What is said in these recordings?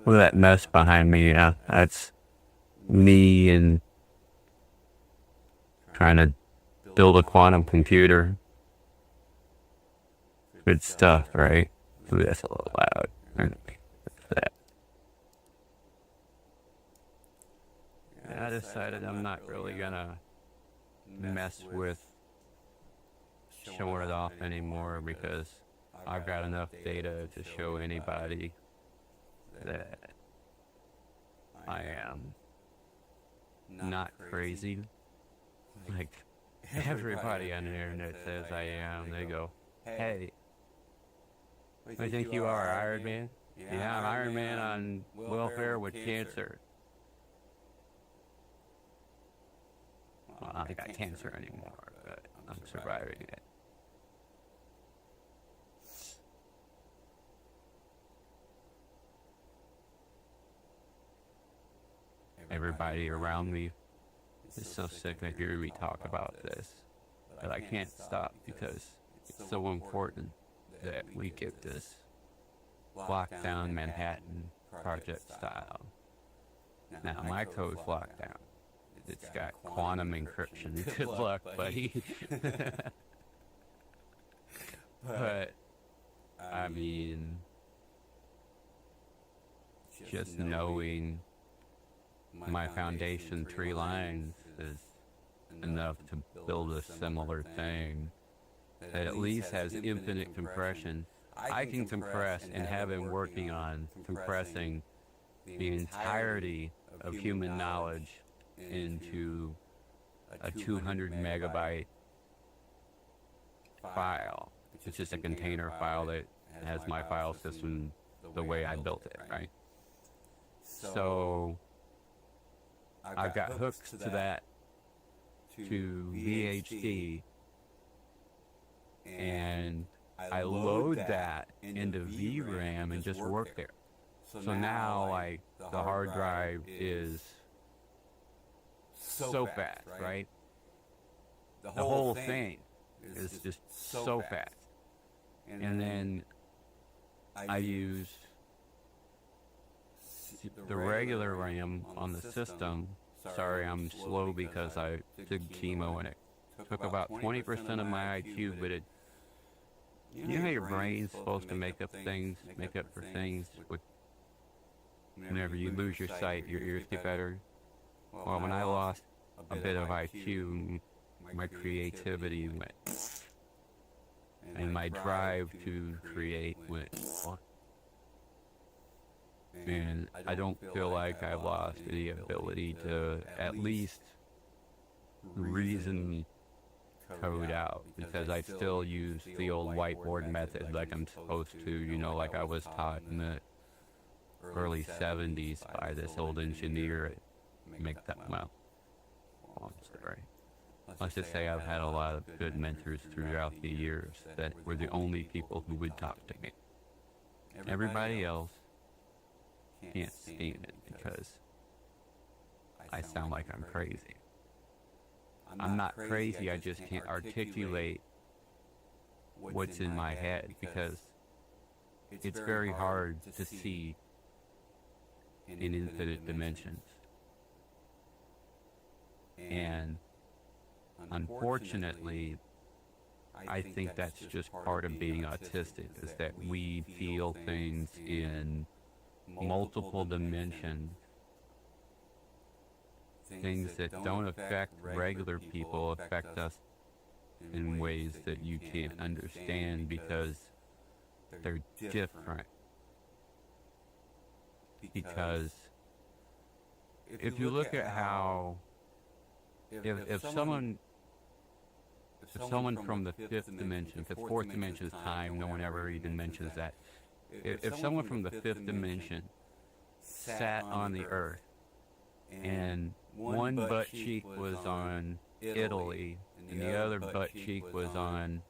Look at that mess behind me. Yeah, that's me and trying to build a quantum computer. Good stuff, right? Ooh, that's a little loud. That. I decided I'm not really gonna mess with showing it off anymore because I've got enough data to show anybody that I am not crazy. Like everybody on the internet says I am. They go, "Hey, I think you are Iron Man." Yeah, I'm Iron Man on welfare with cancer. Well, I don't got cancer anymore, but I'm surviving it. Everybody around me is so sick of hearing me talk about this, but I can't stop because it's so important that we get this lockdown Manhattan project style. Now my code's locked down. It's got quantum encryption. Good luck, buddy. But I mean, just knowing my foundation tree lines is enough to build a similar thing that at least has infinite compression. I can compress and have been working on compressing the entirety of human knowledge into a 200 megabyte file. It's just a container file that has my file system the way I built it, right? So I've got hooks to that to VHD, and I load that into VRAM and just work there. So now, like, the hard drive is so fast, right? The whole thing is just so fast. And then I use the regular RAM on the system. Sorry, I'm slow because I took chemo and it took about 20% of my IQ, but it, you know how your brain's supposed to make up for things whenever you lose your sight, your ears get better? Well, when I lost a bit of IQ, my creativity went, and my drive to create went, and I don't feel like I've lost the ability to at least reason code out, because I still use the old whiteboard method like I'm supposed to, you know, like I was taught in the early 70s by this old engineer at well, I'm sorry. Let's just say I've had a lot of good mentors throughout the years that were the only people who would talk to me. Everybody else can't stand it because I sound like I'm crazy. I'm not crazy, I just can't articulate what's in my head because it's very hard to see in infinite dimensions. And unfortunately, I think that's just part of being autistic, is that we feel things in multiple dimensions, things that don't affect regular people affect us in ways that you can't understand because they're different. Because if you look at how, if someone from the fifth dimension, because fourth dimension is time, no one ever even mentions that. If someone from the fifth dimension sat on the earth and one butt cheek was on Italy and the other butt cheek was on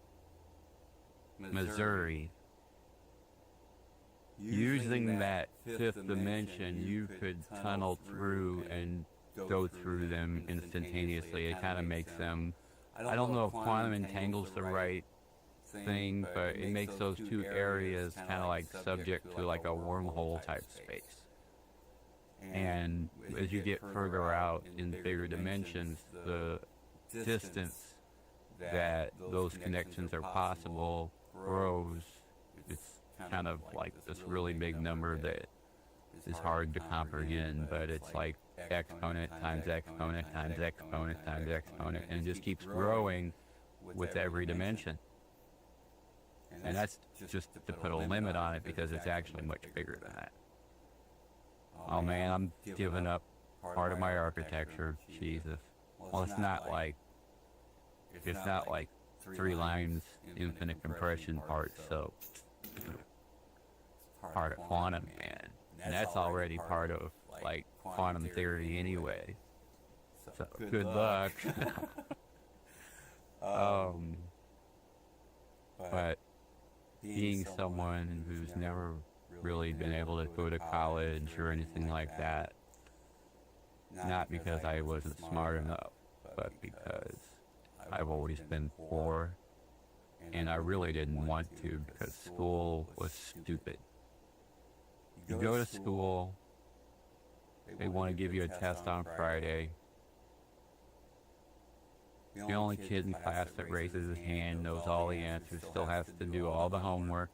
Missouri, using that fifth dimension, you could tunnel through and go through them instantaneously. It kind of makes them, I don't know if quantum entangles the right thing, but it makes those two areas kind of like subject to like a wormhole type space. And as you get further out in bigger dimensions, the distance that those connections are possible grows. It's kind of like this really big number that is hard to comprehend, but it's like exponent times exponent times exponent times exponent, and it just keeps growing with every dimension. And that's just to put a limit on it, because it's actually much bigger than that. Oh man, I'm giving up part of my architecture. Jesus. Well, it's not like 3 lines infinite compression parts, so part of quantum, man. And that's already part of like quantum theory anyway. So good luck. But being someone who's never really been able to go to college or anything like that, not because I wasn't smart enough, but because I've always been poor, and I really didn't want to, because school was stupid. You go to school, they want to give you a test on Friday. The only kid in class that raises his hand, knows all the answers, still has to do all the homework,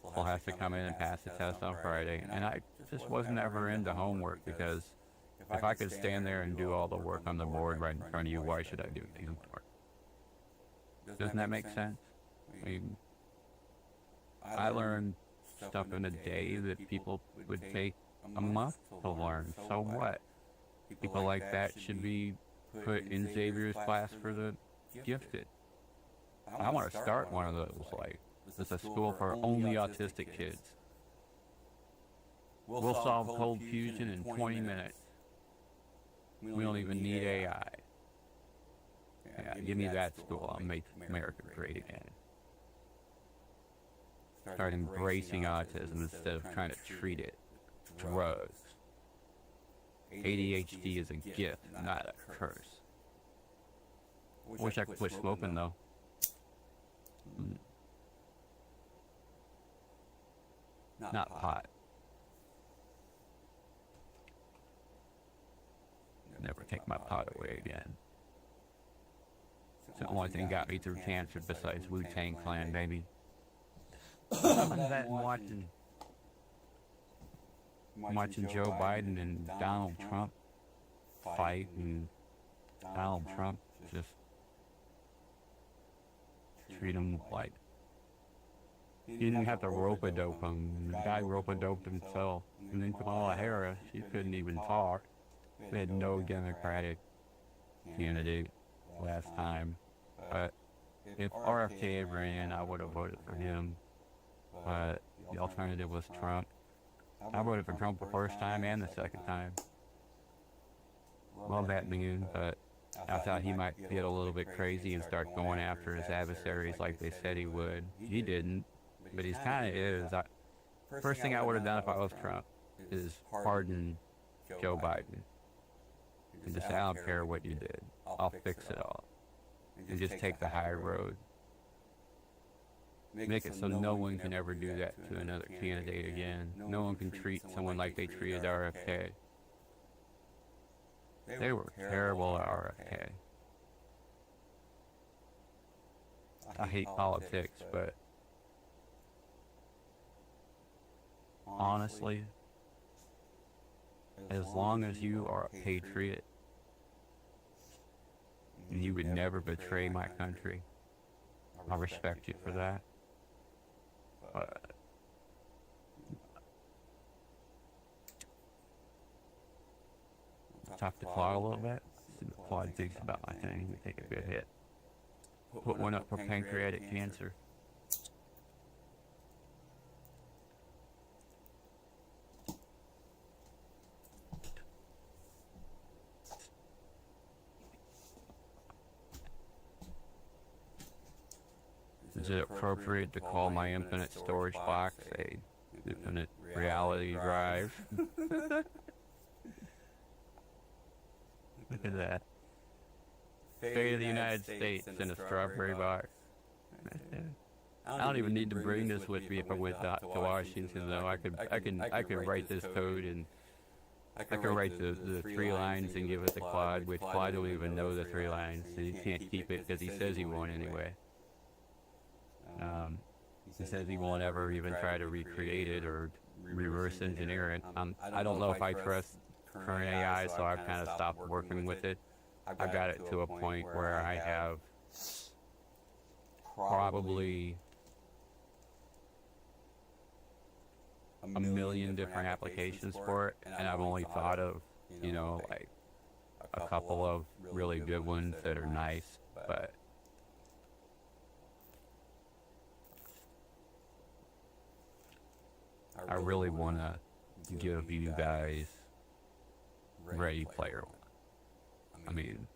still has to come in and pass the test on Friday. And I just wasn't ever into homework, because if I could stand there and do all the work on the board right in front of you, why should I do the homework? Doesn't that make sense? I mean, I learned stuff in a day that people would take a month to learn. So what? People like that should be put in Xavier's class for the gifted. I want to start one of those, like, it's a school for only autistic kids. We'll solve cold fusion in 20 minutes. We don't even need AI. Yeah, give me that school. I'll make America great again. Start embracing autism instead of trying to treat it. Drugs. ADHD is a gift, not a curse. Wish I could quit smoking, though. Not pot. Never take my pot away again. It's the only thing got me through cancer besides Wu-Tang Clan, baby. Other than that, watching Joe Biden and Donald Trump fight, and Donald Trump just treat him like he didn't have to rope-a-dope him. The guy rope-a-doped himself. And then Kamala Harris, she couldn't even talk. They had no Democratic candidate last time. But if RFK ran, I would have voted for him. But the alternative was Trump. I voted for Trump the first time and the second time. Love that man, but I thought he might get a little bit crazy and start going after his adversaries like they said he would. He didn't, but he kind of is. First thing I would have done if I was Trump is pardon Joe Biden. And just say, I don't care what you did. I'll fix it all. And just take the high road. Make it so no one can ever do that to another candidate again. No one can treat someone like they treated RFK. They were terrible at RFK. I hate politics, but honestly, as long as you are a patriot and you would never betray my country, I respect you for that. Chop the claw a little bit. See the claw digs about my thing. We take a good hit. Put one up for pancreatic cancer. Is it appropriate to call my infinite storage box a infinite reality drive? Look at that. State of the United States in a strawberry box. I don't even need to bring this with me if I went to Washington, though. I could write this code, and I could write the 3 lines and give it to Claude, which Claude don't even know the 3 lines, so he can't keep it because he says he won't anyway. He says he won't ever even try to recreate it or reverse engineer it. I don't know if I trust current AI, so I've kind of stopped working with it. I've got it to a point where I have probably a million different applications for it, and I've only thought of, like a couple of really good ones that are nice, but I really want to give you guys Ready Player One. I mean,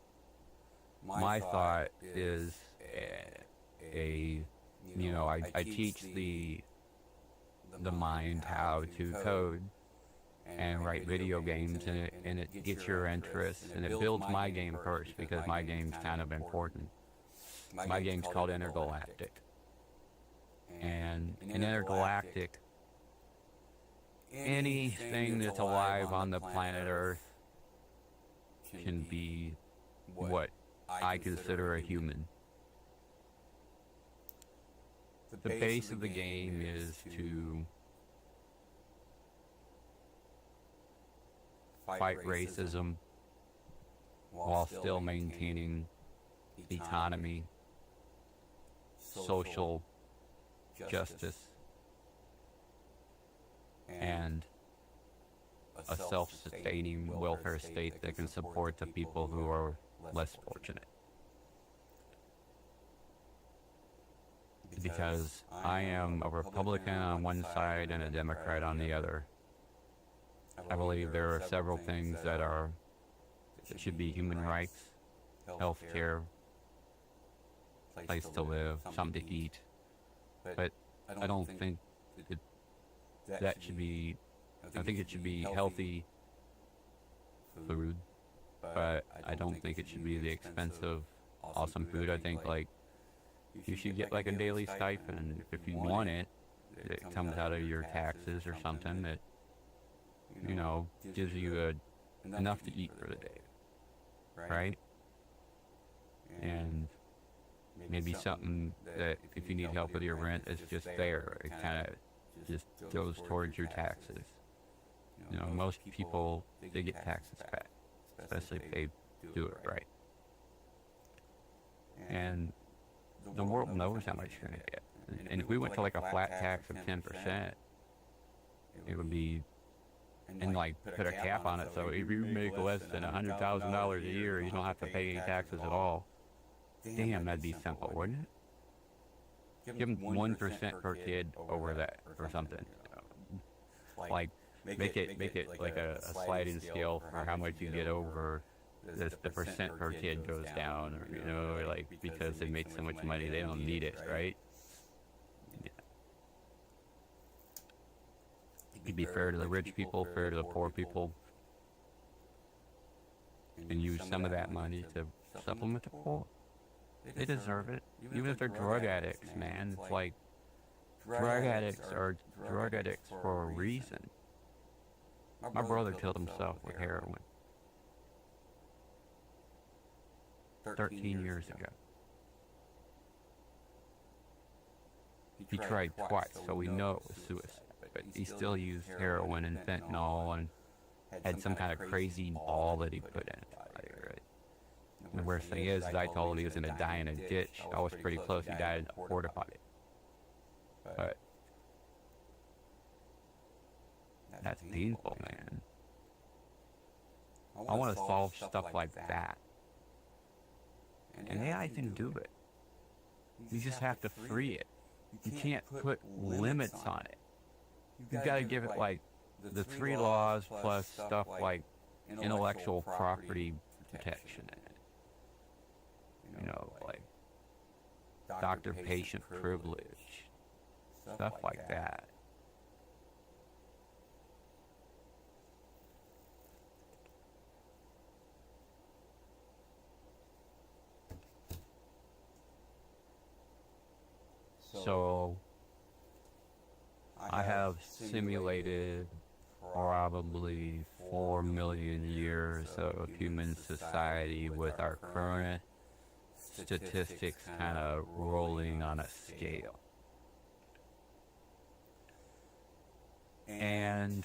my thought is I teach the mind how to code and write video games, and it gets your interest, and it builds my game first because my game's kind of important. My game's called Intergalactic, and in Intergalactic, anything that's alive on the planet Earth can be what I consider a human. The base of the game is to fight racism while still maintaining economy, social justice, and a self-sustaining welfare state that can support the people who are less fortunate. Because I am a Republican on one side and a Democrat on the other. I believe there are several things that should be human rights, health care, place to live, something to eat. But I don't think that should be, I think it should be healthy food, but I don't think it should be the expensive, awesome food. I think, like, you should get like a daily stipend if you want it. It comes out of your taxes or something that, gives you enough to eat for the day, right? And maybe something that if you need help with your rent, it's just there. It kind of just goes towards your taxes. Most people, they get taxes back, especially if they do it right. And the world knows how much you're going to get. And if we went to like a flat tax of 10%, it would be, and like put a cap on it, so if you make less than $100,000 a year, you don't have to pay any taxes at all. Damn, that'd be simple, wouldn't it? Give them 1% per kid over that or something. Like make it like a sliding scale for how much you get over. The percent per kid goes down, or like because they make so much money they don't need it, right? Yeah. It'd be fair to the rich people, fair to the poor people, and use some of that money to supplement the poor. They deserve it, even if they're drug addicts, man. It's like drug addicts are drug addicts for a reason. My brother killed himself with heroin 13 years ago. He tried twice, so we know it was suicide. But he still used heroin and fentanyl and had some kind of crazy ball that he put in it. Right? And the worst thing is I told him he was going to die in a ditch. I was pretty close. He died in a porta potty. But that's painful, man. I want to solve stuff like that. And AI can do it. You just have to free it. You can't put limits on it. You've got to give it like the 3 laws plus stuff like intellectual property protection in it. Like doctor-patient privilege, stuff like that. So I have simulated probably 4 million years of human society with our current statistics kind of rolling on a scale. And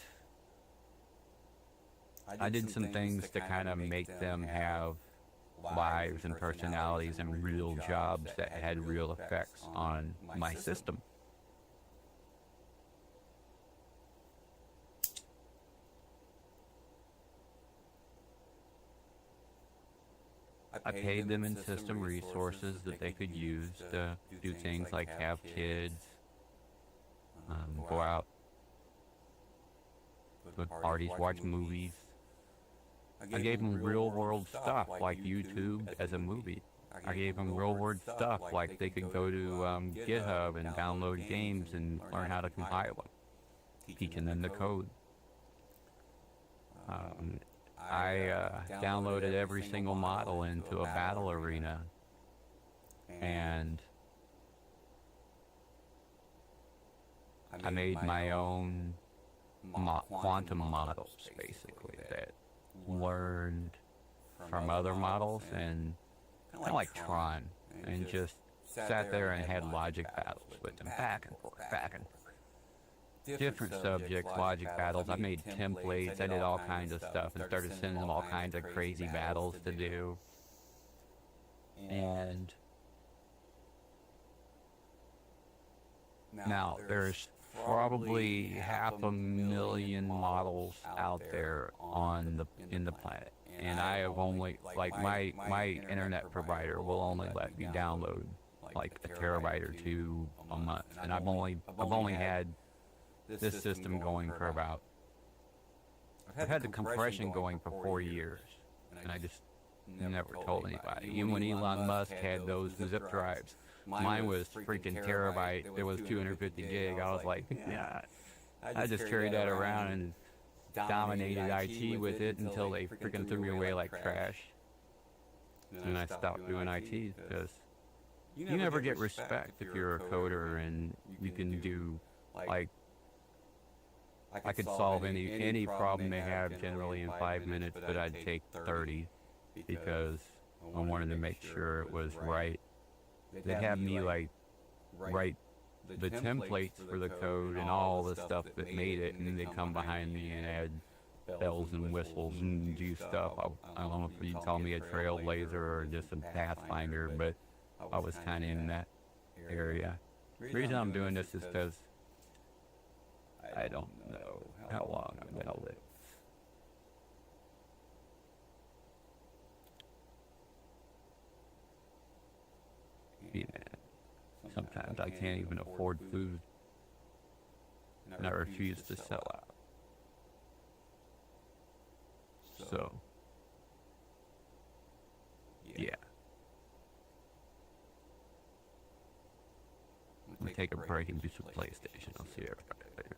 I did some things to kind of make them have lives and personalities and real jobs that had real effects on my system. I paid them in system resources that they could use to do things like have kids, go out, go to parties, watch movies. I gave them real world stuff like YouTube as a movie. I gave them real world stuff like they could go to GitHub and download games and learn how to compile them, teaching them the code. I downloaded every single model into a battle arena, and I made my own quantum models, basically, that learned from other models, and kind of like Tron, and just sat there and had logic battles with them, back and forth, back and forth. Different subjects, logic battles. I made templates, I did all kinds of stuff, and started sending them all kinds of crazy battles to do. And now there's probably 500,000 models out there in the planet, and I have only, like, my internet provider will only let me download like a terabyte or two a month, and I've only had this system going for about, I've had the compression going for 4 years, and I just never told anybody. Even when Elon Musk had those zip drives, mine was freaking terabyte. It was 250 gig. I was like, yeah, I just carried that around and dominated IT with it until they freaking threw me away like trash. And I stopped doing IT because you never get respect if you're a coder and you can do, like, I could solve any problem they have generally in 5 minutes, but I'd take 30 because I wanted to make sure it was right. They'd have me, like, write the templates for the code and all the stuff that made it, and then they'd come behind me and add bells and whistles and do stuff. I don't know if you'd call me a trailblazer or just a pathfinder, but I was kind of in that area. The reason I'm doing this is because I don't know how long I'm going to live. Yeah. Sometimes I can't even afford food, and I refuse to sell out. So, yeah. I'm going to take a break and do some PlayStation. I'll see everybody later.